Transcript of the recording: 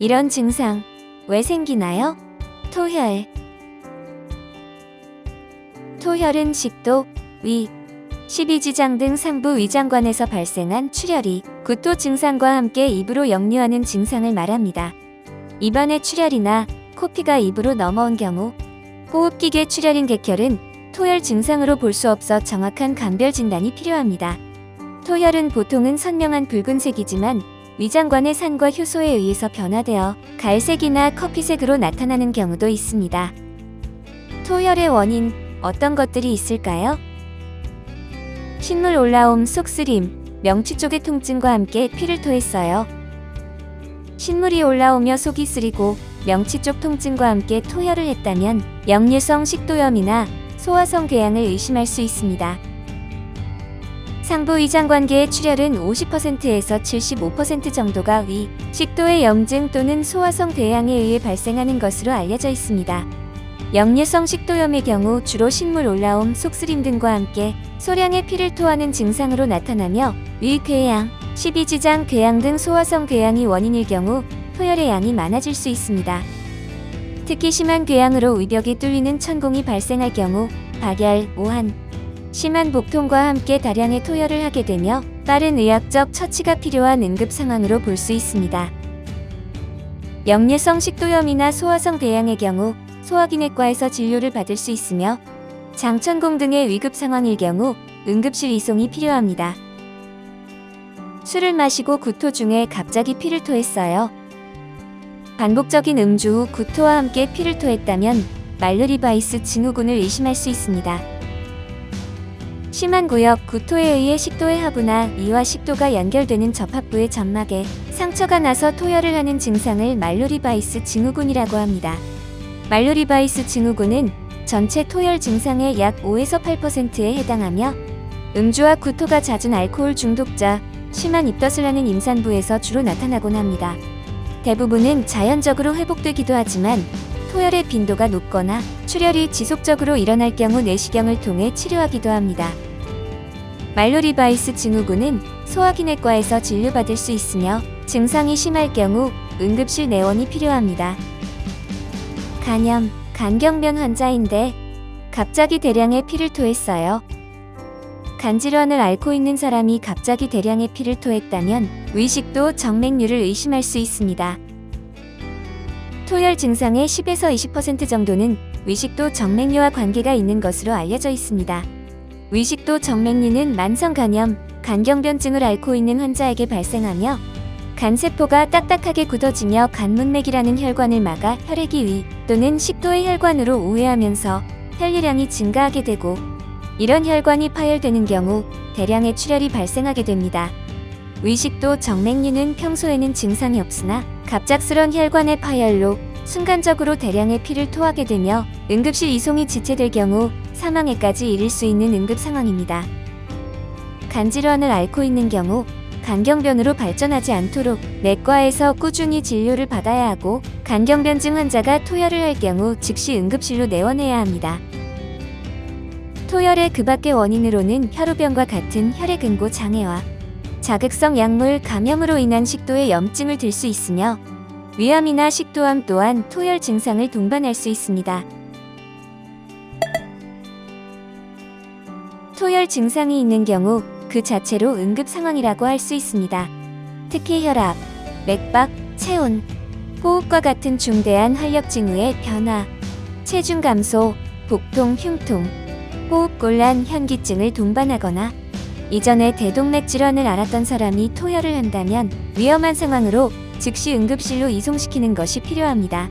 이런 증상 왜 생기나요? 토혈. 토혈은 식도, 위, 십이지장 등 상부 위장관에서 발생한 출혈이 구토 증상과 함께 입으로 역류하는 증상을 말합니다. 입안의 출혈이나 코피가 입으로 넘어온 경우, 호흡기계 출혈인 객혈은 토혈 증상으로 볼 수 없어 정확한 감별 진단이 필요합니다. 토혈은 보통은 선명한 붉은색이지만 위장관의 산과 효소에 의해서 변화되어 갈색이나 커피색으로 나타나는 경우도 있습니다. 토혈의 원인, 어떤 것들이 있을까요? 신물 올라옴, 속쓰림, 명치 쪽의 통증과 함께 피를 토했어요. 신물이 올라오며 속이 쓰리고 명치 쪽 통증과 함께 토혈을 했다면 역류성 식도염이나 소화성 궤양을 의심할 수 있습니다. 상부 위장관계의 출혈은 50%에서 75% 정도가 위, 식도의 염증 또는 소화성 궤양에 의해 발생하는 것으로 알려져 있습니다. 역류성 식도염의 경우 주로 신물 올라옴, 속쓰림 등과 함께 소량의 피를 토하는 증상으로 나타나며 위 궤양, 십이지장 궤양 등 소화성 궤양이 원인일 경우 토혈의 양이 많아질 수 있습니다. 특히 심한 궤양으로 위벽이 뚫리는 천공이 발생할 경우 발열, 오한, 심한 복통과 함께 다량의 토혈을 하게 되며 빠른 의학적 처치가 필요한 응급 상황으로 볼 수 있습니다. 역류성 식도염이나 소화성 궤양의 경우 소화기내과에서 진료를 받을 수 있으며 장천공 등의 위급 상황일 경우 응급실 이송이 필요합니다. 술을 마시고 구토 중에 갑자기 피를 토했어요. 반복적인 음주 후 구토와 함께 피를 토했다면 말루리바이스 증후군을 의심할 수 있습니다. 심한 구역, 구토에 의해 식도의 하부나 위와 식도가 연결되는 접합부의 점막에 상처가 나서 토혈을 하는 증상을 말루리바이스 증후군이라고 합니다. 말루리바이스 증후군은 전체 토혈 증상의 약 5에서 8%에 해당하며 음주와 구토가 잦은 알코올 중독자, 심한 입덧을 하는 임산부에서 주로 나타나곤 합니다. 대부분은 자연적으로 회복되기도 하지만 토혈의 빈도가 높거나 출혈이 지속적으로 일어날 경우 내시경을 통해 치료하기도 합니다. 말루리바이스 증후군은 소화기내과에서 진료받을 수 있으며 증상이 심할 경우 응급실 내원이 필요합니다. 간염, 간경변 환자인데 갑자기 대량의 피를 토했어요. 간질환을 앓고 있는 사람이 갑자기 대량의 피를 토했다면 위식도 정맥류를 의심할 수 있습니다. 토혈 증상의 10에서 20% 정도는 위식도 정맥류와 관계가 있는 것으로 알려져 있습니다. 위식도 정맥류는 만성간염, 간경변증을 앓고 있는 환자에게 발생하며 간세포가 딱딱하게 굳어지며 간문맥이라는 혈관을 막아 혈액이 위 또는 식도의 혈관으로 우회하면서 혈류량이 증가하게 되고 이런 혈관이 파열되는 경우 대량의 출혈이 발생하게 됩니다. 위식도 정맥류는 평소에는 증상이 없으나 갑작스런 혈관의 파열로 순간적으로 대량의 피를 토하게 되며 응급실 이송이 지체될 경우 사망에까지 이를 수 있는 응급 상황입니다. 간질환을 앓고 있는 경우 간경변으로 발전하지 않도록 내과에서 꾸준히 진료를 받아야 하고 간경변증 환자가 토혈을 할 경우 즉시 응급실로 내원해야 합니다. 토혈의 그 밖의 원인으로는 혈우병과 같은 혈액응고 장애와 자극성 약물 감염으로 인한 식도에 염증을 들 수 있으며 위암이나 식도암 또한 토혈 증상을 동반할 수 있습니다. 토혈 증상이 있는 경우 그 자체로 응급 상황이라고 할 수 있습니다. 특히 혈압, 맥박, 체온, 호흡과 같은 중대한 활력 징후의 변화, 체중 감소, 복통, 흉통, 호흡곤란, 현기증을 동반하거나 이전에 대동맥 질환을 앓았던 사람이 토혈을 한다면 위험한 상황으로 즉시 응급실로 이송시키는 것이 필요합니다.